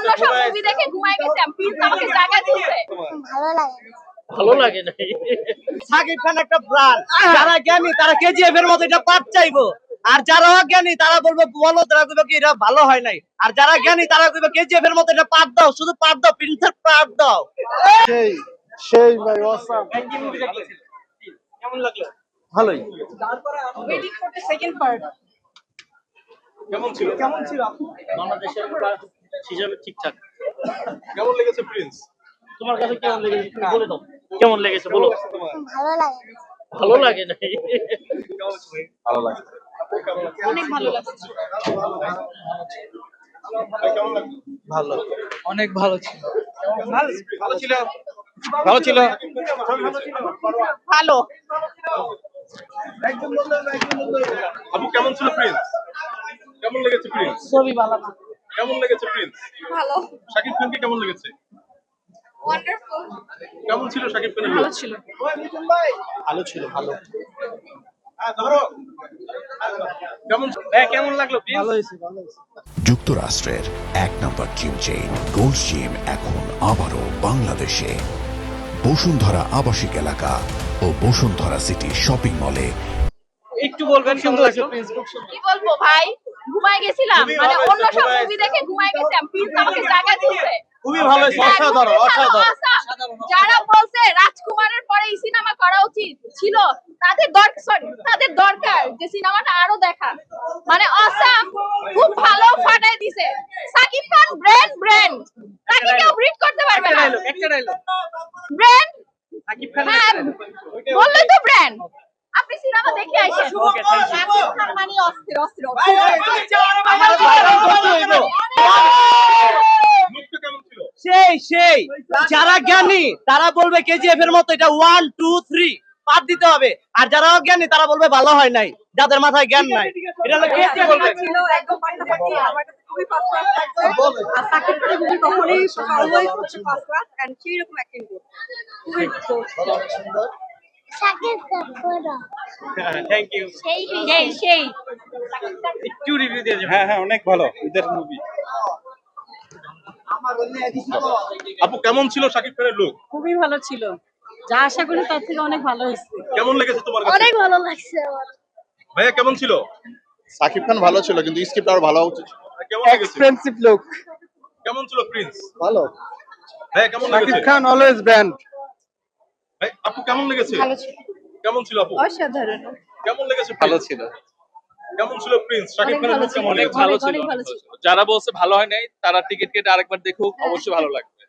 অন্য সব মুভি দেখে ঘুমায় গেছিলাম, প্লিজ আমাকে জায়গা দিতে। ভালো লাগে না। সাকিব খান একটা ব্রান্ড, যারা জ্ঞানী তারা কেজিএফ এর মতো এটা পাঠ চাইবো, আর যারা অজ্ঞানী তারা বলবো বলো, তারা কইবে কি এটা ভালো হয় নাই, আর যারা জ্ঞানী তারা কইবে কেজিএফ এর মতো এটা পাঠ দাও, শুধু পাঠ দাও, প্রিন্সের পাঠ দাও। সেই সেই ভাই অসাম। কি মুভি দেখলেন, কেমন লাগলো? ভালোই। Waiting for the second part. কেমন ছিল? বাংলাদেশের হিসাবে ঠিকঠাক। কেমন লেগেছে প্রিন্স? তোমার কাছে কেমন লেগেছে তুমি বলে দাও, কেমন লেগেছে বলো। ভালো লাগে। ভালো লাগে না। ভালো লাগছে। অনেক ভালো লাগছে। কেমন লাগলো? ভালো, অনেক ভালো ছিল। ভালো ছিল, ভালো ছিল। ভালো। আপু কেমন ছিল প্রিন্স? কেমন লেগেছে প্রিন্স? ছবি ভালো না। কেমন লেগেছে প্রিন্স? ভালো। শাকিব খানকে কেমন লেগেছে? ওয়ান্ডারফুল। কেমন ছিল শাকিব খানের ভালো look? ছিল। ভালো ছিল, ভালো। কেমন কেমন লাগলো? ভালো হয়েছে, ভালো হয়েছে। যুক্তরাষ্ট্রের এক নম্বর জিম চেইন গোল্ড জিম এখন আবারও বাংলাদেশে বসুন্ধরা আবাসিক এলাকা ও বসুন্ধরা সিটি শপিং মলে। একটু বলবেন কেমন লাগলো? কি বলবো ভাই, ঘুমায় গেছিলাম, মানে অন্য সব মুভি দেখে ঘুমায় গেছিলাম, প্লিজ আমাকে জায়গা দিতে। খুবই ভালো হয়েছে, অসাধারণ, অসাধারণ। যারা বলছে রাজকুমারের পরে এই সিনেমা করা উচিত ছিল, তাদের দরকার যে সিনেমাটা আরো দেখা, মানে অসাম, খুব ভালো ফাটাই দিছে। সাকিব খান ব্র্যান্ড, তাকে কেউ ব্রিড করতে পারবে না। একটা ডায়লগ ব্র্যান্ড, সাকিব খান। হ্যাঁ বললেই তো ব্র্যান্ড। আপনি সিনেমা দেখে আইছেন। Okay, thank you. Shakib Khan মানে অস্থির। লুকটা কেমন ছিল? সেই যারা জ্ঞানী তারা বলবে কেজিএফ এর মতো এটা 1 2 3 পাঠ দিতে হবে, আর যারা অজ্ঞানী তারা বলবে ভালো হয় নাই, যাদের মাথায় জ্ঞান নাই। এটা হলো কেজিএফ বলবে। ছিল একদম পাশাপাশি, আমার কাছে খুবই ফার্স্ট ক্লাস লাগছে। আর সাকিব খানের মুভি কখনোই অলওয়েজ হচ্ছে ফার্স্ট ক্লাস, এন্ড সেই রকম অ্যাক্টিং করে খুবই সুন্দর। সাকিব খান পুরো থ্যাংক ইউ। সেই একটু রিভিউ দিয়ে যাবেন। হ্যাঁ অনেক ভালো ঈদের মুভি। আপু কেমন ছিল শাকিব খানের লুক? খুবই ভালো ছিল, যা আশা করি তার থেকে অনেক ভালো হয়েছে। কেমন লেগেছে তোমার কাছে? অনেক ভালো লাগছে আমার। ভাইয়া কেমন ছিল? সাকিব খান ভালো ছিল, কিন্তু স্ক্রিপ্ট আরো ভালো হওয়া উচিত ছিল। কেমন লেগেছে? Expensive look. কেমন ছিল প্রিন্স? ভালো। ভাইয়া কেমন সাকিব লেগেছে? খান অলওয়েজ ব্র্যান্ড। ভাই আপু কেমন লেগেছে? ভালো ছিল, কেমন ছিল আপু? অসাধারণ। কেমন লেগেছে? ভালো প্রিন্স? ছিল। কেমন ছিল প্রিন্স? শাকিব অনেক খানের ভালো লুক ছিল, কেমন অনেক লেগেছে? ভালো ছিল। যারা বলছে ভালো হয় নাই তারা টিকিট কেটে আরেকবার দেখুক, অবশ্যই ভালো লাগবে।